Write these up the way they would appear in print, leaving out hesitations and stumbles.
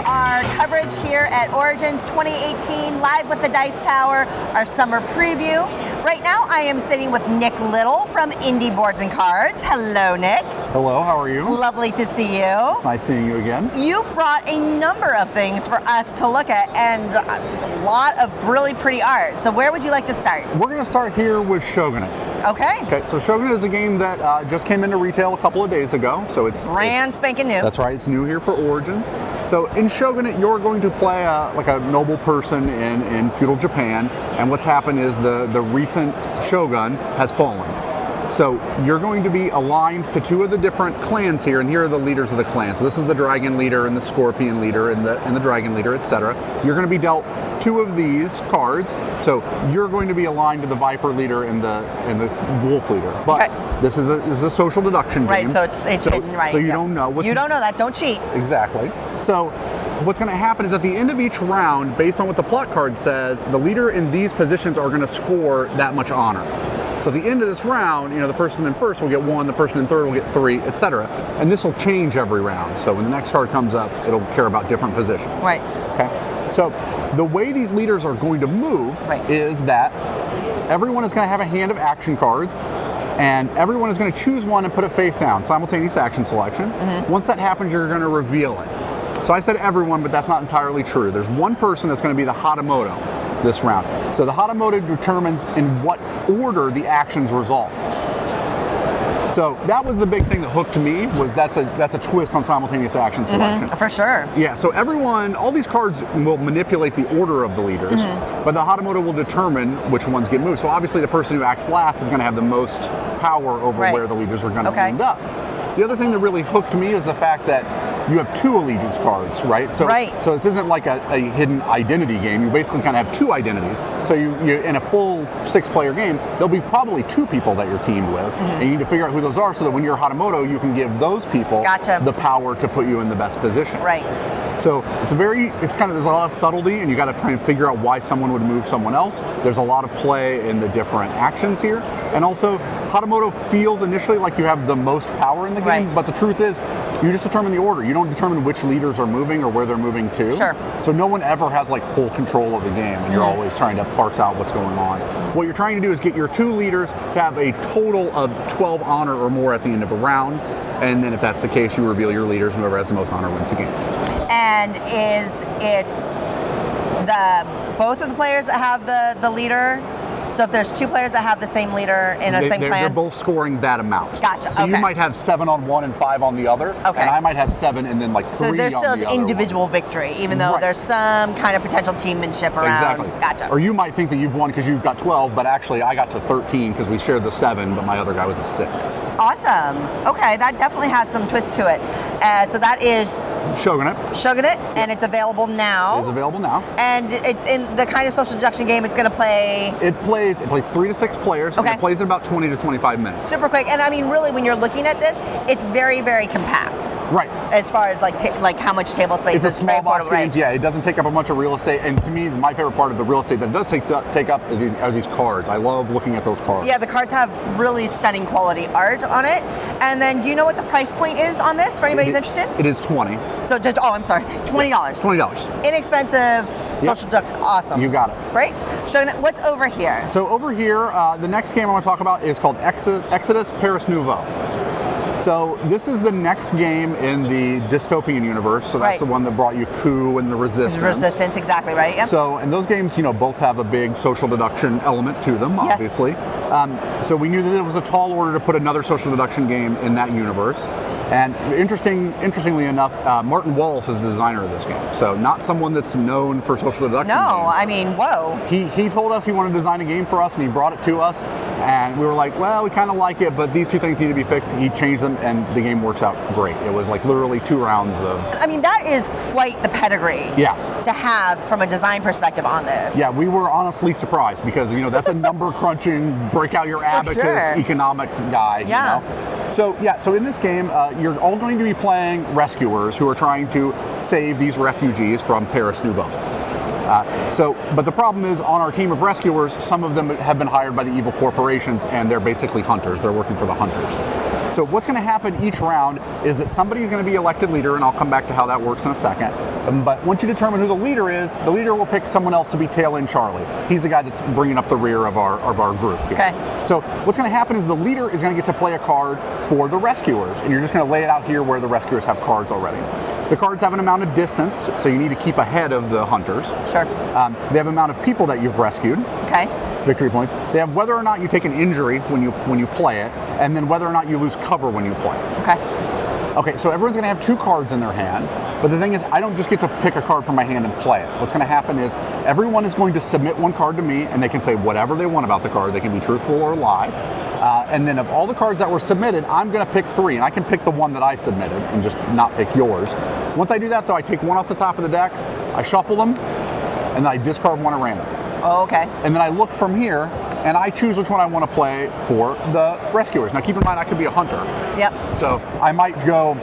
our coverage here at Origins 2018, live with the Dice Tower, our summer preview. Right now I am sitting with Nick Little from Indie Boards and Cards. Hello, Nick. Hello, how are you? Lovely to see you. It's nice seeing you again. You've brought a number of things for us to look at and a lot of really pretty art. So where would you like to start? We're going to start here with Shogunate. Okay, so Shogunate is a game that just came into retail a couple of days ago. So it's brand spanking new. That's right, it's new here for Origins. So in Shogunate, you're going to play like a noble person in feudal Japan, and what's happened is the recent shogun has fallen. So you're going to be aligned to two of the different clans here, and here are the leaders of the clan. So this is the dragon leader and the scorpion leader and the dragon leader, etc. You're going to be dealt two of these cards. So you're going to be aligned to the viper leader and the wolf leader. But this is a social deduction game. Right. So it's hidden, right? So you don't know. You don't know that. Don't cheat. Exactly. So what's going to happen is at the end of each round, based on what the plot card says, the leader in these positions are going to score that much honor. So at the end of this round, the person in first will get 1, the person in third will get 3, etc. And this will change every round. So when the next card comes up, it'll care about different positions. Right. Okay. So the way these leaders are going to move is that everyone is going to have a hand of action cards, and everyone is going to choose one and put it face down, simultaneous action selection. Mm-hmm. Once that happens, you're going to reveal it. So I said everyone, but that's not entirely true. There's one person that's going to be the Hatamoto this round. So the Hatamoto determines in what order the actions resolve. So that was the big thing that hooked me, was that's a twist on simultaneous action selection. For sure. Yeah, so all these cards will manipulate the order of the leaders, but the Hatamoto will determine which ones get moved. So obviously the person who acts last is going to have the most power over where the leaders are going to end up. The other thing that really hooked me is the fact that you have 2 allegiance cards, right? So this isn't like a hidden identity game. You basically kind of have 2 identities. So you in a full 6-player game, there'll be probably 2 people that you're teamed with, and you need to figure out who those are so that when you're Hatamoto, you can give those people the power to put you in the best position. Right. So there's a lot of subtlety, and you got to try and figure out why someone would move someone else. There's a lot of play in the different actions here, and also Hatamoto feels initially like you have the most power in the game, but the truth is, you just determine the order. You don't determine which leaders are moving or where they're moving to. Sure. So no one ever has like full control of the game, and you're always trying to parse out what's going on. What you're trying to do is get your 2 leaders to have a total of 12 honor or more at the end of a round, and then if that's the case, you reveal your leaders, and whoever has the most honor wins the game. And is it both of the players that have the leader? So if there's 2 players that have the same leader in a same clan? They're both scoring that amount. Gotcha, So you might have 7 on one and 5 on the other, and I might have 7 and then like 3 on the other. So there's still individual victory, even though there's some kind of potential teammanship around. Exactly. Gotcha. Or you might think that you've won because you've got 12, but actually I got to 13 because we shared the 7, but my other guy was a 6. Awesome. Okay, that definitely has some twist to it. So that is Shogunate, and it's available now. It's available now. And it's in the kind of social deduction game it's going to play. It plays 3 to 6 players. Okay. It plays in about 20 to 25 minutes. Super quick. And I mean, really, when you're looking at this, it's very, very compact. Right. As far as like how much table space. It's a small box game. Yeah, it doesn't take up a bunch of real estate. And to me, my favorite part of the real estate that it does take up are these cards. I love looking at those cards. Yeah, the cards have really stunning quality art on it. And then, do you know what the price point is on this for anybody who's interested? It is 20. So, I'm sorry, $20. $20. Inexpensive. Social deduction. Awesome. You got it. Great. What's over here? So over here, the next game I want to talk about is called Exodus Paris Nouveau. So this is the next game in the dystopian universe. So that's the one that brought you Coup and the Resistance. Resistance, exactly right. Yep. So, and those games, both have a big social deduction element to them, obviously. So we knew that it was a tall order to put another social deduction game in that universe. And interestingly enough, Martin Wallace is the designer of this game. So not someone that's known for social deduction games. I mean, whoa. He told us he wanted to design a game for us, and he brought it to us. And we were like, well, we kind of like it, but these 2 things need to be fixed. He changed them, and the game works out great. It was like literally 2 rounds of... I mean, that is quite the pedigree to have from a design perspective on this. Yeah, we were honestly surprised because, that's a number crunching, break out your abacus economic guy, So in this game, you're all going to be playing rescuers who are trying to save these refugees from Paris Nouveau. But the problem is, on our team of rescuers, some of them have been hired by the evil corporations, and they're basically hunters. They're working for the hunters. So what's going to happen each round is that somebody's going to be elected leader, and I'll come back to how that works in a second. But once you determine who the leader is, the leader will pick someone else to be Taylan Charlie. He's the guy that's bringing up the rear of our group here. Okay. So what's going to happen is the leader is going to get to play a card for the rescuers, and you're just going to lay it out here where the rescuers have cards already. The cards have an amount of distance, so you need to keep ahead of the hunters. Sure. They have an amount of people that you've rescued. Okay. Victory points. They have whether or not you take an injury when you play it, and then whether or not you lose cover when you play it. Okay. Okay, so everyone's going to have 2 cards in their hand, but the thing is, I don't just get to pick a card from my hand and play it. What's going to happen is everyone is going to submit 1 card to me, and they can say whatever they want about the card. They can be truthful or lie. And then of all the cards that were submitted, I'm going to pick 3, and I can pick the one that I submitted and just not pick yours. Once I do that, though, I take 1 off the top of the deck, I shuffle them, and then I discard 1 at random. Oh, okay. And then I look from here, and I choose which one I want to play for the rescuers. Now, keep in mind, I could be a hunter. Yep. So I might go,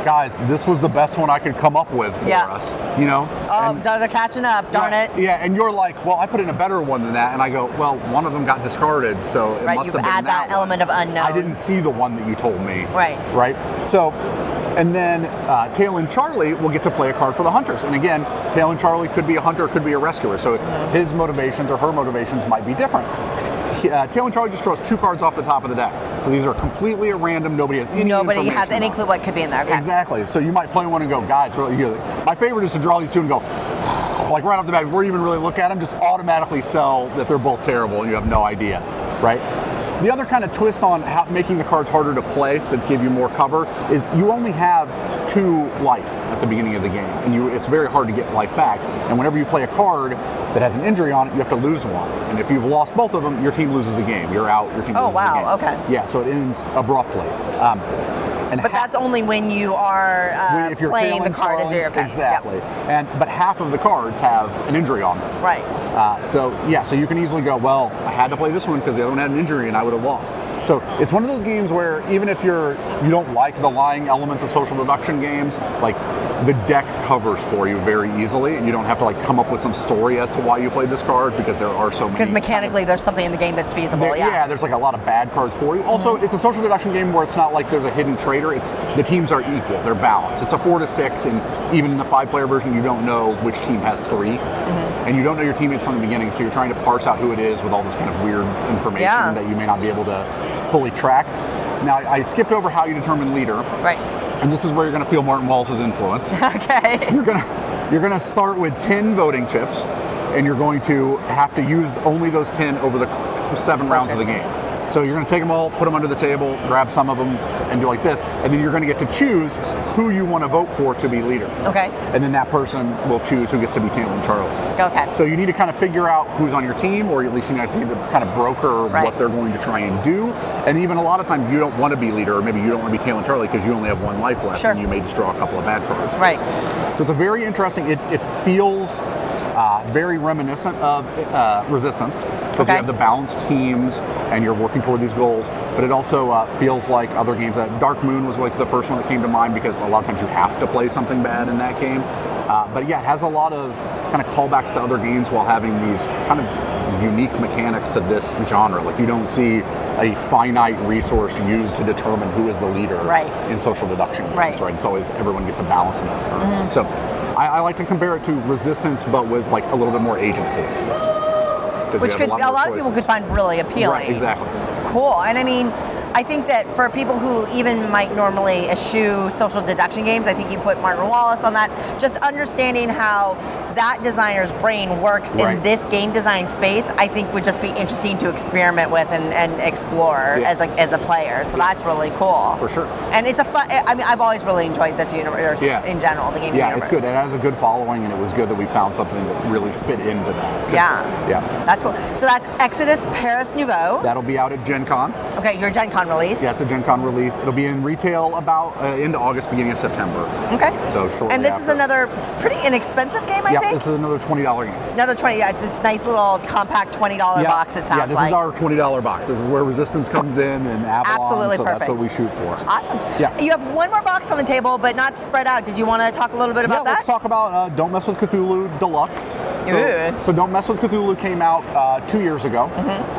guys, this was the best one I could come up with for us, you know? Oh, they're catching up, darn it. Yeah, and you're like, well, I put in a better one than that, and I go, well, one of them got discarded, so it must have been add that element of unknown. I didn't see the one that you told me. Right. So, and then Taylan Charlie will get to play a card for the hunters. And again, Taylan Charlie could be a hunter, could be a rescuer, so his motivations or her motivations might be different. Taylan Charlie just draws 2 cards off the top of the deck. So these are completely at random. Nobody has any clue what could be in there. Okay. Exactly. So you might play one and go, guys, really good. My favorite is to draw these 2 and go, like right off the bat, before you even really look at them, just automatically sell that they're both terrible and you have no idea, right? The other kind of twist on making the cards harder to play, so to give you more cover, is you only have 2 life at the beginning of the game, and it's very hard to get life back. And whenever you play a card that has an injury on it, you have to lose 1. And if you've lost both of them, your team loses the game. You're out. Your team loses the game. Okay. Yeah, so it ends abruptly. But that's only when you are if you're playing the card as your exactly. Yep. But half of the cards have an injury on them. Right. So you can easily go, well, I had to play this one because the other one had an injury and I would have lost. So it's one of those games where even if you don't like the lying elements of social deduction games, like the deck covers for you very easily, and you don't have to like come up with some story as to why you played this card because there are so many. Because mechanically, there's something in the game that's feasible. Yeah, there's like a lot of bad cards for you. Also, it's a social deduction game where it's not like there's a hidden traitor. It's the teams are equal. They're balanced. It's a 4 to 6, and even in the 5-player version, you don't know which team has 3, and you don't know your teammates from the beginning. So you're trying to parse out who it is with all this kind of weird information that you may not be able to fully track. Now, I skipped over how you determine leader. Right. And this is where you're going to feel Martin Wallace's influence. Okay. You're going to start with 10 voting chips, and you're going to have to use only those 10 over the 7 rounds of the game. So you're going to take them all, put them under the table, grab some of them, and do like this. And then you're going to get to choose who you want to vote for to be leader. Okay. And then that person will choose who gets to be Taylan Charlie. Okay. So you need to kind of figure out who's on your team, or at least you need to kind of broker what they're going to try and do. And even a lot of times you don't want to be leader, or maybe you don't want to be Taylan Charlie because you only have 1 life left, and you may just draw a couple of bad cards. Right. So it's a very interesting, it feels very reminiscent of Resistance, because you have the balanced teams and you're working toward these goals, but it also feels like other games. Dark Moon was like the first one that came to mind because a lot of times you have to play something bad in that game. But yeah, it has a lot of kind of callbacks to other games while having these kind of unique mechanics to this genre. Like you don't see a finite resource used to determine who is the leader in social deduction games, right? It's always everyone gets a balance amount of cards. So I like to compare it to Resistance, but with like a little bit more agency. Which a lot of people could find really appealing. Right, exactly. Cool. And I mean, I think that for people who even might normally eschew social deduction games, I think you put Martin Wallace on that, just understanding how that designer's brain works in this game design space, I think would just be interesting to experiment with and explore as a player. So that's really cool. For sure. And it's a fun, I mean, I've always really enjoyed this universe in general, the game universe. Yeah, it's good. It has a good following, and it was good that we found something that really fit into that. Yeah. That's cool. So that's Exodus Paris Nouveau. That'll be out at Gen Con. Okay, your Gen Con release. Yeah, it's a Gen Con release. It'll be in retail about into August, beginning of September. Okay. So shortly And this after. is another pretty inexpensive game, I think? Yeah, this is another $20 game. Another 20, it's this nice little compact $20 box, it sounds like. Yeah, this is our $20 box. This is where Resistance comes in and Avalon. Absolutely so perfect. That's what we shoot for. Awesome. Yeah. You have one more box on the table, but not spread out. Did you want to talk a little bit about that? Let's talk about Don't Mess with Cthulhu Deluxe. So Don't Mess with Cthulhu came out 2 years ago,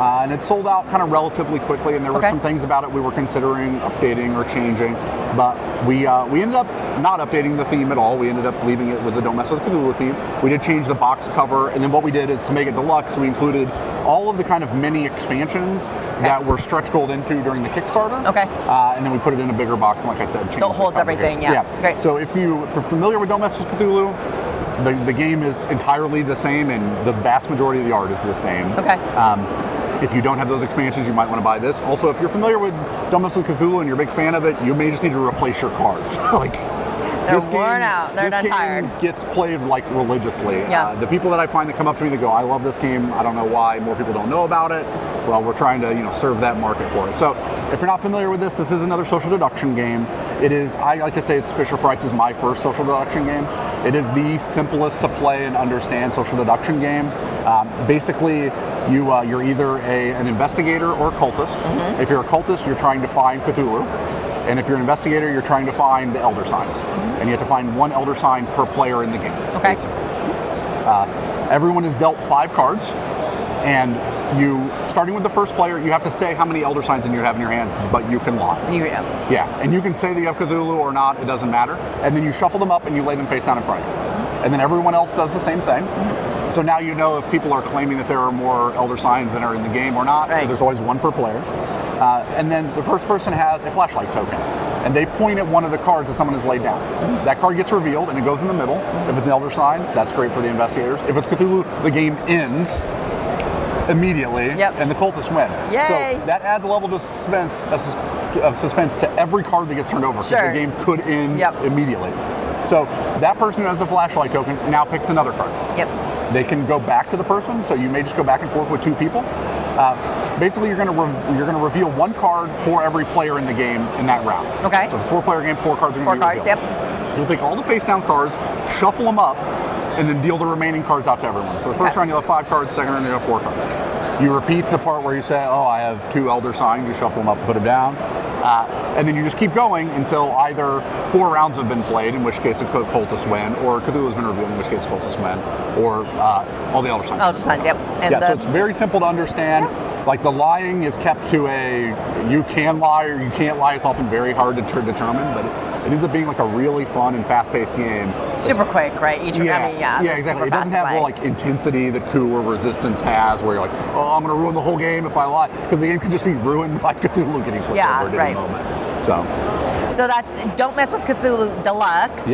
and it sold out kind of relatively quickly, and there were some things about it we were considering updating or changing, but we ended up not updating the theme at all. We ended up leaving it with the Don't Mess with Cthulhu theme. We did change the box cover, and then what we did is to make it deluxe, we included all of the kind of mini expansions that were stretch goaled into during the Kickstarter. And then we put it in a bigger box, and like I said, so it holds everything. Great. So if you're familiar with Don't Mess with Cthulhu, the game is entirely the same, and the vast majority of the art is the same. If you don't have those expansions, you might want to buy this. Also, if you're familiar with Don't Mess with Cthulhu and you're a big fan of it, you may just need to replace your cards. They're worn out. They're done tired. This game gets played like religiously. The people that I find that come up to me that go, I love this game, I don't know why more people don't know about it. Well, we're trying to serve that market for it. So if you're not familiar with this is another social deduction game. It is, I like to say, it's Fisher Price's my first social deduction game. It is the simplest to play and understand social deduction game. Basically, you're either an investigator or a cultist. If you're a cultist, you're trying to find Cthulhu. And if you're an investigator, you're trying to find the Elder Signs. And you have to find one Elder Sign per player in the game, basically. Everyone is dealt 5 cards, and starting with the first player, you have to say how many Elder Signs you have in your hand, but you can lie. And you can say that you have Cthulhu or not, it doesn't matter. And then you shuffle them up and you lay them face down in front of you. And then everyone else does the same thing. So now you know if people are claiming that there are more Elder Signs than are in the game or not, because there's always one per player. And then the first person has a flashlight token, and they point at one of the cards that someone has laid down. That card gets revealed, and it goes in the middle. If it's an Elder Sign, that's great for the investigators. If it's Cthulhu, the game ends immediately, and the cultists win. So that adds a level of suspense to every card that gets turned over, because the game could end immediately. So that person who has the flashlight token now picks another card. They can go back to the person, so you may just go back and forth with 2 people. Basically, you're going to reveal 1 card for every player in the game in that round. So if it's a 4-player game, 4 cards are going to be revealed. You'll take all the face-down cards, shuffle them up, and then deal the remaining cards out to everyone. So the first round you'll have 5 cards, second round you'll have 4 cards. You repeat the part where you say, oh, I have 2 Elder Signs, you shuffle them up and put them down. And then you just keep going until either 4 rounds have been played, in which case the cultists win, or Cthulhu has been revealed, in which case the cultists win, or all the Elder Signs. Elder Signs, So it's very simple to understand. Like the lying is kept to you can lie or you can't lie. It's often very hard to determine, but it ends up being like a really fun and fast-paced game. Super quick, right? Exactly. It doesn't have the intensity that Coup or Resistance has, where you're like, oh, I'm going to ruin the whole game if I lie, because the game could just be ruined by Cthulhu getting flipped over at any moment. So that's Don't Mess with Cthulhu Deluxe.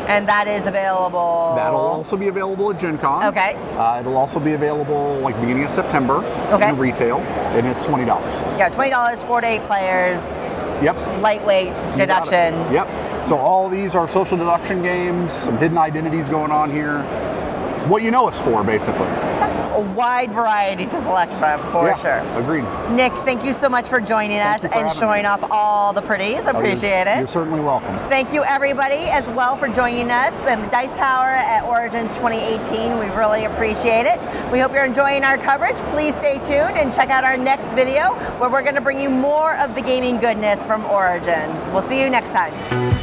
And that is available. That'll also be available at Gen Con. It'll also be available beginning of September in retail, and it's $20. $20, 4 to 8 players. Lightweight deduction. So all these are social deduction games, some hidden identities going on here. What you know us for, basically. A wide variety to select from, for sure. Agreed. Nick, thank you so much for joining us and showing off all the pretties. Appreciate it. You're certainly welcome. Thank you, everybody, as well, for joining us in the Dice Tower at Origins 2018. We really appreciate it. We hope you're enjoying our coverage. Please stay tuned and check out our next video, where we're going to bring you more of the gaming goodness from Origins. We'll see you next time.